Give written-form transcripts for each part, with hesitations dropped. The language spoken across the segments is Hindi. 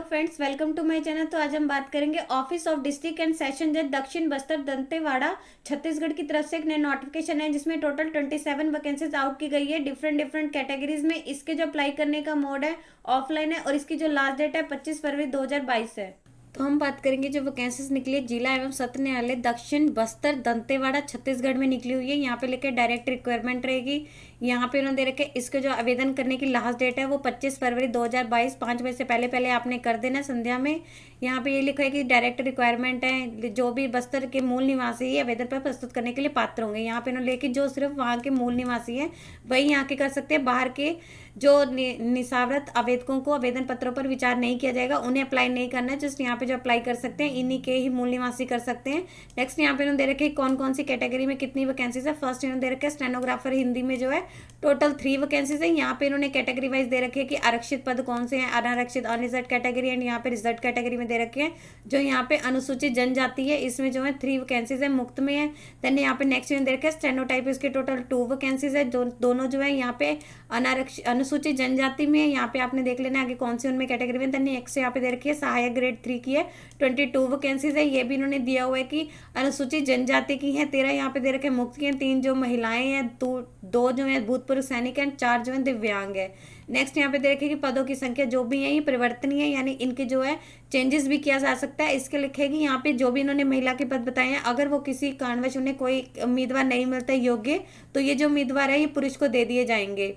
Friends, welcome to my channel. तो आज हम बात करेंगे office of district and session जज दक्षिण बस्तर दंतेवाड़ा छत्तीसगढ़ की तरफ से एक नया नोटिफिकेशन है जिसमें टोटल 27 वैकेंसीज आउट की गई है डिफरेंट डिफरेंट कैटेगरीज में। इसके जो अप्लाई करने का मोड है ऑफलाइन है और इसकी जो लास्ट डेट है 25 फरवरी 2022 है। तो हम बात करेंगे जो वैकेंसीज निकली है जिला एवं सत्र न्यायालय दक्षिण बस्तर दंतेवाड़ा छत्तीसगढ़ में निकली हुई है। यहाँ पे लेकर डायरेक्ट रिक्वायरमेंट रहेगी। यहाँ पे उन्होंने दे रखे इसके जो आवेदन करने की लास्ट डेट है वो 25 फरवरी 2022 5 बजे से पहले पहले आपने कर देना संध्या में। यहाँ पे ये लिखा है कि डायरेक्ट रिक्वायरमेंट है जो भी बस्तर के मूल निवासी है आवेदन पर प्रस्तुत करने के लिए पात्र होंगे। यहाँ पे उन्होंने लेके जो सिर्फ वहाँ के मूल निवासी है वही यहाँ के कर सकते हैं। बाहर के जो निसावरत आवेदकों को आवेदन पत्रों पर विचार नहीं किया जाएगा, उन्हें अप्लाई नहीं करना है। जस्ट यहाँ पे जो अप्लाई कर सकते हैं इन्हीं के ही मूल निवासी कर सकते हैं। नेक्स्ट यहाँ पे उन्होंने दे रखे कौन कौन सी कैटेगरी में कितनी वैकेंसीज है। फर्स्ट इन्होंने दे रखे स्टेनोग्राफर हिंदी में जो है टोटल 3 वैकेंसीज है। यहाँ पे इन्होंने कैटेगरी वाइज दे रखे हैं कि आरक्षित पद कौन से हैं, अनारक्षित अनरिजर्व कैटेगरी एंड यहाँ पे रिजर्व कैटेगरी में दे रखे हैं। जो यहाँ पे अनुसूचित जनजाति है इसमें जो है 3 वैकेंसीज है, मुफ्त में है। देन यहाँ पे नेक्स्ट इन्होंने दे रखे स्टेनोटाइप इसके टोटल 2 वैकेंसीज है। दोनों जो है यहाँ पे अनारक्षित अनुसूचित जनजाति में है। यहाँ पे आपने देख लेना आगे कौन सी उनमें कैटेगरी में। देन नेक्स्ट यहाँ पे दे रखी है सहायक ग्रेड 3 की है, 22 वैकेंसीज है। ये भी इन्होंने दिया हुआ है कि अनुसूचित जनजाति की है 13 यहाँ पे दे रखे मुफ्त की है, 3 जो महिलाएं हैं, दो जो है भूतपूर्व सैनिक है, 4 जो है दिव्यांग है। नेक्स्ट यहाँ पे दे रखे कि पदों की संख्या जो भी है ये परिवर्तनीय है, यानी इनके जो है चेंजेस भी किया जा सकता है। इसके लिखेगी यहाँ पे जो भी इन्होंने महिला के पद बताए हैं, अगर वो किसी कारणवश उन्हें कोई उम्मीदवार नहीं मिलता योग्य तो ये जो उम्मीदवार है ये पुरुष को दे दिए जाएंगे।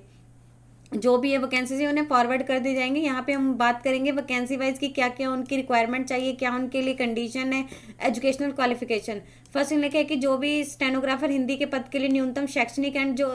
जो भी ये वैकेंसीज है उन्हें फॉरवर्ड कर दी जाएंगी। यहाँ पे हम बात करेंगे वैकेंसी वाइज की क्या क्या उनकी रिक्वायरमेंट चाहिए, क्या उनके लिए कंडीशन है, एजुकेशनल क्वालिफिकेशन। फर्स्ट लिखा है कि जो भी स्टेनोग्राफर हिंदी के पद के लिए न्यूनतम शैक्षणिक एंड जो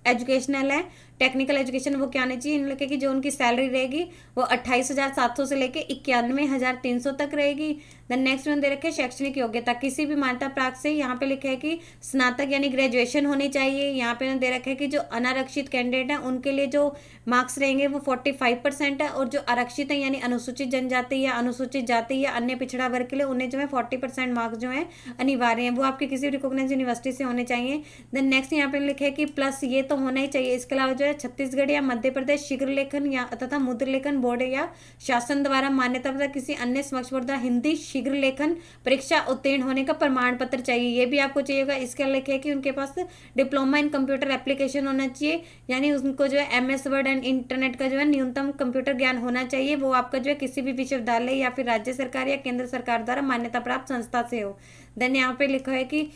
एजुकेशनल है टेक्निकल एजुकेशन वो क्या आनी चाहिए। इन लिखे कि जो उनकी सैलरी रहेगी वो 28,700 से लेके 91,300 तक रहेगी। देन नेक्स्ट में दे रखे शैक्षणिक योग्यता किसी भी मान्यता प्राप्त से, यहाँ पे लिखा है कि स्नातक यानी ग्रेजुएशन होनी चाहिए। यहाँ पे दे रखे है कि जो अनारक्षित कैंडिडेट है उनके लिए जो मार्क्स रहेंगे वो 45% है, और जो आरक्षित है यानी अनुसूचित जनजाति या अनुसूचित जाति या अन्य पिछड़ा वर्ग के लिए उन्हें जो है 40% मार्क्स जो है अनिवार्य है, वो आपके किसी रिकॉग्नाइज यूनिवर्सिटी से होने चाहिए। देन नेक्स्ट यहाँ पे लिखे कि प्लस ये तो होना ही चाहिए, इसके अलावा जो है छत्तीसगढ़ या मध्य प्रदेश शीघ्र लेखन या तथा मुद्र लेखन बोर्ड या शासन द्वारा मान्यता प्राप्त किसी अन्य समक्ष बोर्ड द्वारा हिंदी शीघ्र लेखन परीक्षा उत्तीर्ण होने का प्रमाण पत्र चाहिए, ये भी आपको चाहिए होगा। इसके लिखे है कि उनके पास डिप्लोमा इन कंप्यूटर एप्लीकेशन होना चाहिए, यानी उनको जो है MS वर्ड एंड इंटरनेट का जो है न्यूनतम कंप्यूटर ज्ञान होना चाहिए। वो आपका जो है किसी भी विश्वविद्यालय या फिर राज्य सरकार या केंद्र सरकार द्वारा मान्यता प्राप्त संस्था से हो। देन यहाँ पे लिखा है कि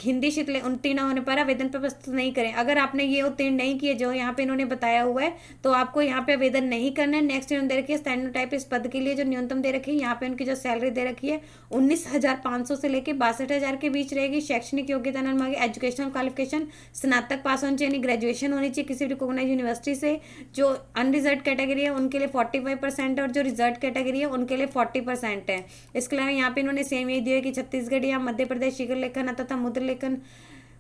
हिंदी शीघ्र उत्तीर्ण होने पर आवेदन पर प्रस्तुत नहीं करें। अगर आपने ये उत्तीर्ण नहीं किए जो यहाँ पे इन्होंने बताया हुआ है तो आपको यहाँ पे आवेदन नहीं करना है। नेक्स्ट इन्होंने दे रखी है स्टेनोटाइप इस पद के लिए जो न्यूनतम दे रखी है, यहाँ पे उनकी जो सैलरी दे रखी है 19,500 से लेकर 62,000 के बीच रहेगी। शैक्षणिक योग्यता एजुकेशनल क्वालिफिकेशन स्नातक पास होनी चाहिए, ग्रेजुएशन होनी चाहिए किसी रिकॉग्नाइज यूनिवर्सिटी से। जो अनरिजर्व कैटेगरी है उनके लिए 45% है और जो रिजर्व कैटेगरी है उनके लिए 40% है। इसके अलावा यहाँ पे इन्होंने सेम ये दिया है कि छत्तीसगढ़ या मध्य प्रदेश शीघ्र लेखन तथा मुद्र लेखन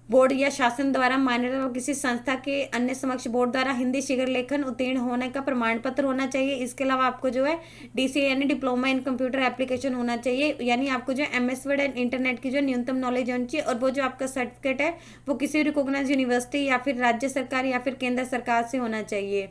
बोर्ड या शासन द्वारा मान्यता किसी संस्था के अन्य समक्ष बोर्ड द्वारा हिंदी शीघ्र लेखन उत्तीर्ण होने का प्रमाण पत्र होना चाहिए। इसके अलावा आपको जो है DCA यानी डिप्लोमा इन कंप्यूटर एप्लीकेशन होना चाहिए, यानी आपको जो MS वर्ड एंड इंटरनेट की जो न्यूनतम नॉलेज होनी चाहिए। और वो जो आपका सर्टिफिकेट है वो किसी रिकॉग्नाइज यूनिवर्सिटी या फिर राज्य सरकार या फिर केंद्र सरकार से होना चाहिए।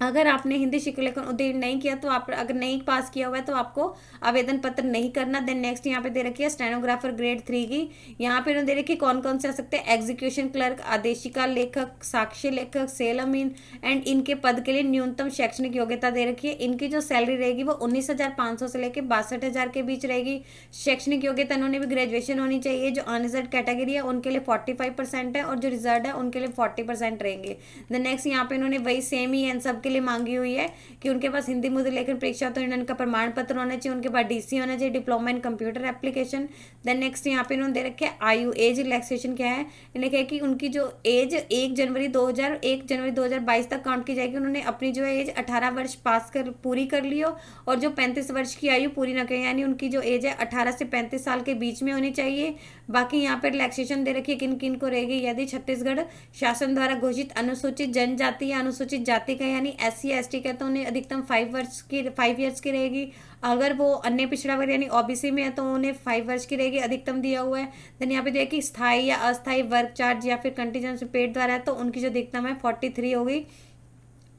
अगर आपने हिंदी शीघ्र लेखन उत्तीर्ण नहीं किया तो आप अगर नहीं पास किया हुआ है तो आपको आवेदन पत्र नहीं करना। देन नेक्स्ट यहाँ पे दे रखी है स्टेनोग्राफर ग्रेड 3 की। यहाँ पे उन्होंने दे रखी कौन कौन से आ सकते हैं, एग्जीक्यूशन क्लर्क, आदेशिका लेखक, साक्ष्य लेखक, सेल अमीन एंड इनके पद के लिए न्यूनतम शैक्षणिक योग्यता दे रखी है। इनकी जो सैलरी रहेगी वो 19,500 से लेकर 62,000 के बीच रहेगी। शैक्षणिक योग्यता इन्होंने भी ग्रेजुएशन होनी चाहिए। जो अनरिजर्व कैटेगरी है उनके लिए 45% है और जो रिजर्व है उनके लिए 40% रहेंगे। देन नेक्स्ट यहाँ पे इन्होंने वही सेम ही है सब के लिए मांगी हुई है कि उनके पास हिंदी मुद्र लेखन परीक्षा तो इनका प्रमाण पत्र होना चाहिए, उनके पास DC होना चाहिए diploma in computer application. Then next यहाँ पे इन्होंने दे रखे आयु एज रिलैक्सेशन क्या है, इन्हें कहा कि उनकी जो एज 1 जनवरी 2022 तक काउंट की जाएगी। उन्होंने अपनी जो है एज 18 वर्ष पूरी कर ली हो और जो 35 वर्ष की आयु पूरी न करें, यानी उनकी जो एज है 18 से 35 साल के बीच में होनी चाहिए। बाकी यहाँ पर रिलैक्सेशन दे रखी है किन किन को रहेगी, यदि छत्तीसगढ़ शासन द्वारा घोषित अनुसूचित जनजाति या अनुसूचित जाति का यानी SC/ST का तो उन्हें अधिकतम 5 ईयर्स की रहेगी। अगर वो अन्य पिछड़ा वर्ग यानी OBC में है तो उन्हें 5 वर्ष की रहेगी, अधिकतम दिया हुआ है। देन यहाँ पे देखिए स्थायी या अस्थायी वर्क चार्ज या फिर कंटीजेंसी पेड द्वारा है तो उनकी जो अधिकतम है 43 होगी।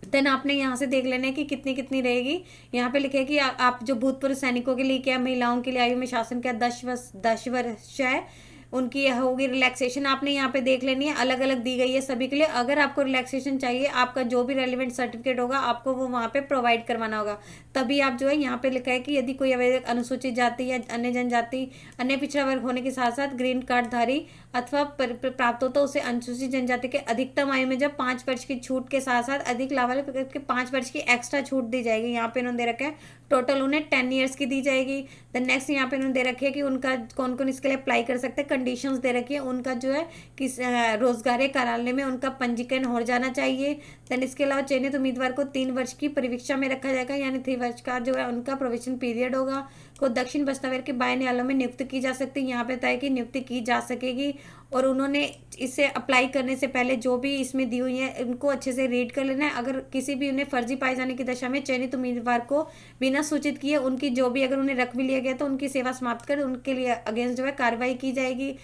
देन आपने यहाँ से देख लेना है कि कितनी कितनी रहेगी। यहाँ पे लिखे कि आप जो भूतपूर्व सैनिकों के लिए क्या, महिलाओं के लिए आयु में शासन क्या 10 वर्ष है, उनकी होगी रिलैक्सेशन, आपने यहाँ पे देख लेनी है, अलग अलग दी गई है सभी के लिए। अगर आपको रिलैक्सेशन चाहिए, आपका जो भी रेलिवेंट सर्टिफिकेट होगा आपको वो वहाँ पे प्रोवाइड करवाना होगा, तभी आप जो है यहाँ पे लिखा है कि यदि कोई अनुसूचित जाति या अन्य जनजाति, अन्य पिछड़ा वर्ग होने के साथ साथ ग्रीन कार्ड धारी अथवा प्राप्त हो तो उसे अनुसूचित जनजाति के अधिकतम आयु में जब 5 वर्ष की छूट के साथ साथ अधिक लाभ वाले के 5 वर्ष की एक्स्ट्रा छूट दी जाएगी। यहाँ पे इन्होंने दे रखा है टोटल उन्हें 10 ईयर्स की दी जाएगी। देन नेक्स्ट यहाँ पे इन्होंने दे रखी है कि उनका कौन कौन इसके लिए अप्लाई कर सकते हैं, कंडीशंस दे रखी है उनका जो है किस रोजगार कार्यालय में उनका पंजीकरण हो जाना चाहिए। देन इसके अलावा चयनित उम्मीदवार को 3 वर्ष की परिवीक्षा में रखा जाएगा, यानी 3 वर्ष का जो है उनका प्रोविजन पीरियड होगा। को दक्षिण बस्तावेर के बाह्य न्यायालयों में नियुक्त की जा सकती है, यहाँ पे बताया कि नियुक्ति की जा सकेगी। और उन्होंने इसे अप्लाई करने से पहले जो भी इसमें दी हुई है उनको अच्छे से रीड कर लेना है। अगर किसी भी उन्हें फर्जी पाए जाने की दशा में चयनित उम्मीदवार को बिना सूचित किए उनकी जो भी अगर उन्हें रख भी लिया गया तो उनकी सेवा समाप्त कर उनके लिए अगेंस्ट जो है कार्रवाई की जाएगी।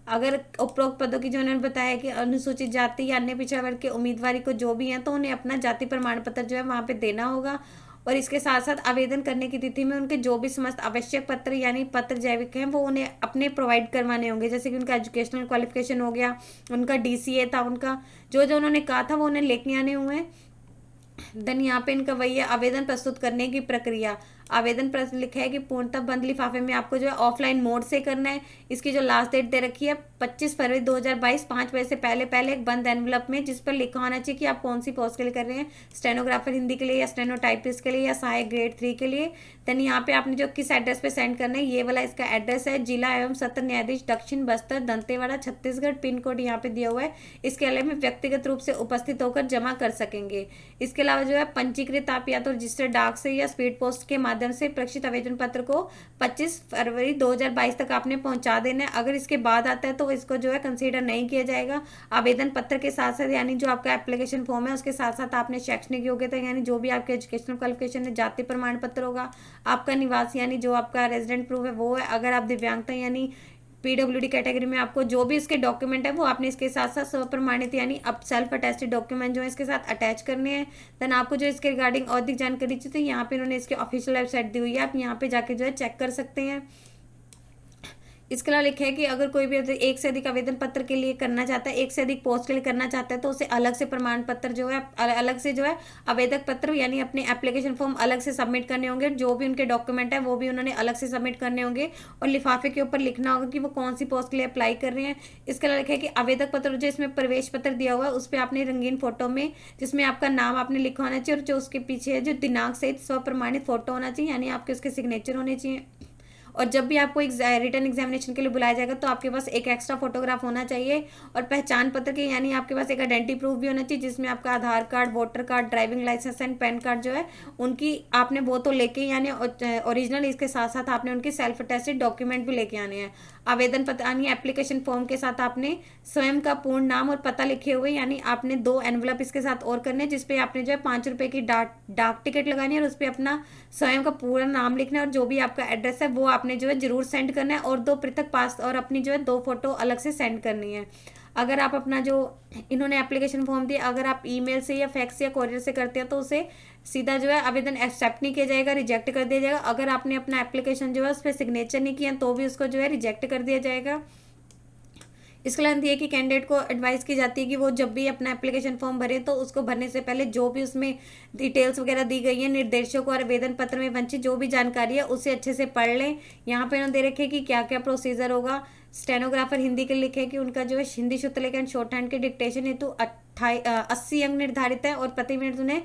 अगर उपरोक्त पदों की जो उन्होंने बताया कि अनुसूचित जाति या अन्य पिछड़ा वर्ग के उम्मीदवारी को जो भी हैं तो उन्हें अपना जाति प्रमाण पत्र जो है वहाँ पे देना होगा। और इसके साथ साथ आवेदन करने की तिथि में उनके जो भी समस्त आवश्यक पत्र यानी पत्र जैविक हैं वो उन्हें अपने प्रोवाइड करवाने होंगे, जैसे कि उनका एजुकेशनल क्वालिफिकेशन हो गया, उनका डीसीए था, उनका जो जो उन्होंने कहा था वो उन्हें लेके आने हुए हैं। देन यहाँ पे इनका वही है आवेदन प्रस्तुत करने की प्रक्रिया। आवेदन प्रश्न लिखा है कि पूर्णतः बंद लिफाफे में आपको जो है ऑफलाइन मोड से करना है। इसकी जो लास्ट डेट दे रखी है 25 फरवरी 2022 5 बजे से पहले पहले एक बंद एनवलप में जिस पर लिखा होना चाहिए कि आप कौन सी पोस्ट के लिए कर रहे हैं, स्टेनोग्राफर हिंदी के लिए या स्टेनोटाइपिस्ट के लिए या सहायक ग्रेड 3 के लिए। देन यहाँ पे आपने जो किस एड्रेस पे सेंड करना है ये वाला इसका एड्रेस है, जिला एवं सत्र न्यायाधीश दक्षिण बस्तर दंतेवाड़ा छत्तीसगढ़, पिन कोड यहाँ पे दिया हुआ है। इसके अलावा में व्यक्तिगत रूप से उपस्थित होकर जमा कर सकेंगे। इसके अलावा जो है पंजीकृत आप या तो रजिस्टर्ड डाक से या स्पीड पोस्ट के माध्यम से प्रेषित आवेदन पत्र को 25 फरवरी 2022 तक आपने पहुंचा देना है। अगर इसके बाद आता है तो इसको जो है कंसीडर नहीं किया जाएगा। आवेदन पत्र के साथ साथ यानी जो आपका एप्लीकेशन फॉर्म है उसके साथ साथ आपने शैक्षणिक योग्यता यानी जो भी आपके एजुकेशनल क्वालिफिकेशन है, जाति प्रमाण पत्र होगा, आपका निवास यानी जो आपका रेजिडेंट प्रूफ है वो है, अगर आप दिव्यांगता यानी पीडब्ल्यूडी कैटेगरी में आपको जो भी इसके डॉक्यूमेंट है वो आपने इसके साथ साथ स्वप्रमाणित यानी अब सेल्फ अटेस्टेड डॉक्यूमेंट जो है इसके साथ अटैच करने हैं। देन आपको जो इसके रिगार्डिंग और अधिक जानकारी चाहिए तो यहाँ पे इन्होंने इसके ऑफिशियल वेबसाइट दी हुई है, आप यहाँ पे जाके जो है चेक कर सकते हैं। इसके अलावा लिखा है कि अगर कोई भी एक से अधिक आवेदन पत्र के लिए करना चाहता है, एक से अधिक पोस्ट के लिए करना चाहता है तो उसे अलग से प्रमाण पत्र जो है अलग से जो है आवेदक पत्र यानी अपने एप्लीकेशन फॉर्म अलग से सबमिट करने होंगे, जो भी उनके डॉक्यूमेंट है वो भी उन्होंने अलग से सबमिट करने होंगे और लिफाफे के ऊपर लिखना होगा कि वो कौन सी पोस्ट के लिए अप्लाई कर रहे हैं। इसके अलावा लिखा है कि आवेदक पत्र जो इसमें प्रवेश पत्र दिया हुआ है उस पर आपने रंगीन फोटो में जिसमें आपका नाम आपने लिखा होना चाहिए और जो उसके पीछे है जो दिनांक सहित स्वप्रमाणित फोटो होना चाहिए यानी आपके उसके सिग्नेचर होने चाहिए। और जब भी आपको रिटर्न एग्जामिनेशन के लिए बुलाया जाएगा तो आपके पास एक एक्स्ट्रा फोटोग्राफ होना चाहिए और पहचान पत्र के यानी आपके पास एक आइडेंटिटी प्रूफ भी होना चाहिए जिसमें आपका Aadhaar card, voter card, driving licence and PAN card जो है उनकी आपने वो तो लेके यानी ओरिजिनल, इसके साथ साथ आपने उनके सेल्फ अटेस्टेड डॉक्यूमेंट भी लेके आने हैं। आवेदन पत्र यानी एप्लीकेशन फॉर्म के साथ आपने स्वयं का पूर्ण नाम और पता लिखे हुए यानी आपने 2 एनवलप इसके साथ और करने जिसपे आपने जो है 5 रुपए की डाक टिकट लगानी है और उस पर अपना स्वयं का पूरा नाम लिखना है और जो भी आपका एड्रेस है वो आपने जो है जरूर सेंड करना है और 2 पृथक पास और अपनी जो है 2 फोटो अलग से सेंड करनी है। अगर आप अपना जो इन्होंने एप्लीकेशन फॉर्म दिया अगर आप ईमेल से या फैक्स या कोरियर से करते हैं तो उसे सीधा जो है आवेदन एक्सेप्ट नहीं किया जाएगा, रिजेक्ट कर दिया जाएगा। अगर आपने अपना एप्लीकेशन जो है उस पर सिग्नेचर नहीं किया तो भी उसको जो है रिजेक्ट कर दिया जाएगा। इसके लिए ये कि कैंडिडेट को एडवाइस की जाती है कि वो जब भी अपना एप्लीकेशन फॉर्म भरे तो उसको भरने से पहले जो भी उसमें डिटेल्स वगैरह दी गई है निर्देशों को और आवेदन पत्र में वंचित जो भी जानकारी है उसे अच्छे से पढ़ लें। यहाँ पे उन्होंने दे रखे कि क्या क्या प्रोसीजर होगा। स्टेनोग्राफर हिंदी के लिखे कि उनका जो है हिंदी शुद्ध लेखन एंड शॉर्ट हैंड के डिक्टेशन हेतु 80 अंक निर्धारित है और प्रति मिनट उन्हें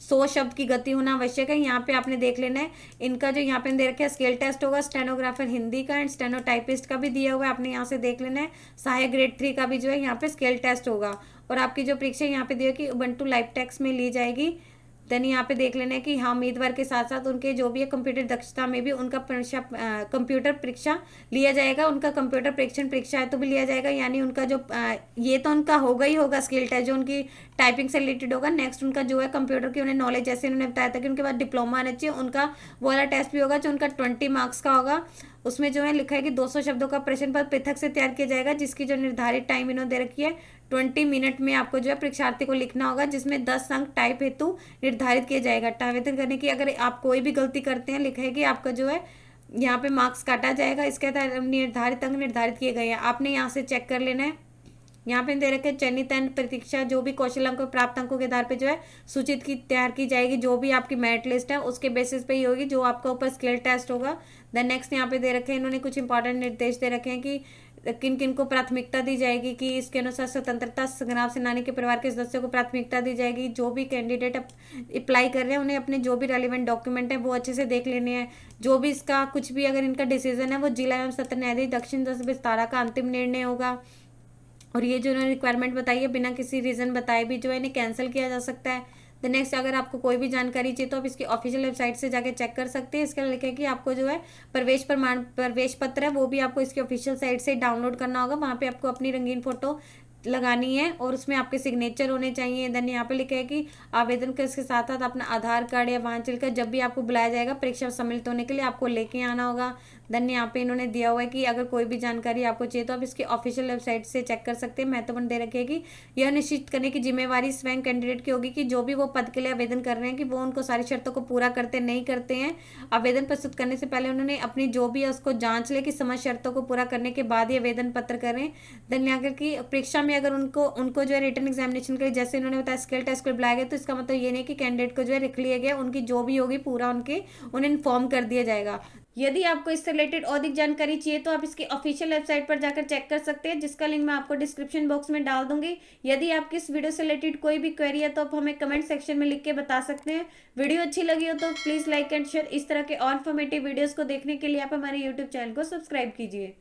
100 शब्द की गति होना आवश्यक है। यहाँ पे आपने देख लेना है इनका जो यहाँ पे दे रखा है स्केल टेस्ट होगा स्टेनोग्राफर हिंदी का एंड स्टेनोटाइपिस्ट का भी दिया हुआ है, आपने यहाँ से देख लेना है। सहायक ग्रेड 3 का भी जो है यहाँ पे स्केल टेस्ट होगा और आपकी जो परीक्षा यहाँ पे दी है कि उबंटू लाइव टेक्स्ट में ली जाएगी। देन यहाँ पे देख लेना है कि हाँ उम्मीदवार के साथ साथ उनके जो भी है कंप्यूटर दक्षता में भी उनका कंप्यूटर परीक्षा लिया जाएगा, उनका कंप्यूटर परीक्षा है तो भी लिया जाएगा यानी उनका जो ये तो उनका होगा ही होगा स्किल टेस्ट जो उनकी टाइपिंग से रिलेटेड होगा। नेक्स्ट उनका जो है कंप्यूटर की उन्हें नॉलेज जैसे उन्होंने बताया था कि उनके बाद डिप्लोमा आना चाहिए, उनका वो वाला टेस्ट भी होगा जो उनका 20 मार्क्स का होगा उसमें जो है लिखा है कि 200 शब्दों का प्रश्न पत्र पृथक से तैयार किया जाएगा, जिसकी जो निर्धारित टाइम इन्होंने दे रखी है 20 मिनट में आपको जो है परीक्षार्थी को लिखना होगा, जिसमें 10 अंक टाइप हेतु निर्धारित किया जाएगा। आवेदन करने की अगर आप कोई भी गलती करते हैं, लिखा है कि आपका जो है यहाँ पे मार्क्स काटा जाएगा। इसके तहत निर्धारित अंक निर्धारित किए गए हैं, आपने यहाँ से चेक कर लेना है। यहाँ पे दे रखे चयनित एंड प्रतीक्षा जो भी कौशल अंकों प्राप्त अंकों के आधार पे जो है सूचित की तैयार की जाएगी। जो भी आपकी मेरिट लिस्ट है उसके बेसिस पे ही होगी, जो आपका ऊपर स्किल टेस्ट होगा। देन नेक्स्ट यहाँ पे दे रखे हैं इन्होंने कुछ इंपॉर्टेंट निर्देश दे रखे हैं कि किन किन को प्राथमिकता दी जाएगी, कि इसके अनुसार स्वतंत्रता संग्राम सेनानी के परिवार के सदस्यों को प्राथमिकता दी जाएगी। जो भी कैंडिडेट अप्लाई कर रहे हैं उन्हें अपने जो भी रेलिवेंट डॉक्यूमेंट है वो अच्छे से देख लेने हैं। जो भी इसका कुछ भी अगर इनका डिसीजन है वो जिला एवं सत्र न्यायाधीश दक्षिण 10 विस्तारा का अंतिम निर्णय होगा। और ये जो इन्होंने रिक्वायरमेंट बताई है बिना किसी रीज़न बताए भी जो है इन्हें कैंसिल किया जा सकता है। द नेक्स्ट, अगर आपको कोई भी जानकारी चाहिए तो आप इसकी ऑफिशियल वेबसाइट से जाके चेक कर सकते हैं। इसके लिखे कि आपको जो है प्रवेश पत्र है वो भी आपको इसकी ऑफिशियल साइट से डाउनलोड करना होगा। वहाँ पे आपको अपनी रंगीन फोटो लगानी है और उसमें आपके सिग्नेचर होने चाहिए। देन यहाँ पे लिखा है कि आवेदन के इसके साथ साथ अपना आधार कार्ड या वहाँ चलकर जब भी आपको बुलाया जाएगा परीक्षा में सम्मिलित होने के लिए आपको लेके आना होगा। देन यहाँ पे इन्होंने दिया हुआ है कि अगर कोई भी जानकारी आपको चाहिए तो आप इसकी ऑफिशियल वेबसाइट से चेक कर सकते हैं। महत्वपूर्ण दे रखे कि यह निश्चित करने की जिम्मेवारी स्वयं कैंडिडेट की होगी कि जो भी वो पद के लिए आवेदन कर रहे हैं कि वो उनको सारी शर्तों को पूरा करते नहीं करते हैं। आवेदन प्रस्तुत करने से पहले उन्होंने अपनी जो भी है उसको जांच ले कि समस्त शर्तों को पूरा करने के बाद ही आवेदन पत्र करें। देन यहाँ की परीक्षा में अगर उनको जो है रिटन एग्जामिनेशन के लिए जैसे इन्होंने बताया स्किल टेस्ट को बुलाया गया, तो इसका मतलब ये नहीं कि कैंडिडेट को जो है लिख लिया गया, उनकी जो भी होगी पूरा उन्हें इन्फॉर्म कर दिया जाएगा। यदि आपको इससे रिलेटेड अधिक जानकारी चाहिए तो आप इसकी ऑफिशियल वेबसाइट पर जाकर चेक कर सकते हैं, जिसका लिंक मैं आपको डिस्क्रिप्शन बॉक्स में डाल दूंगी। यदि आपकी इस वीडियो से रिलेटेड कोई भी क्वेरी है तो आप हमें कमेंट सेक्शन में लिख के बता सकते हैं। वीडियो अच्छी लगी हो तो प्लीज़ लाइक एंड शेयर। इस तरह के और इन्फॉर्मेटिव वीडियोज़ को देखने के लिए आप हमारे यूट्यूब चैनल को सब्सक्राइब कीजिए।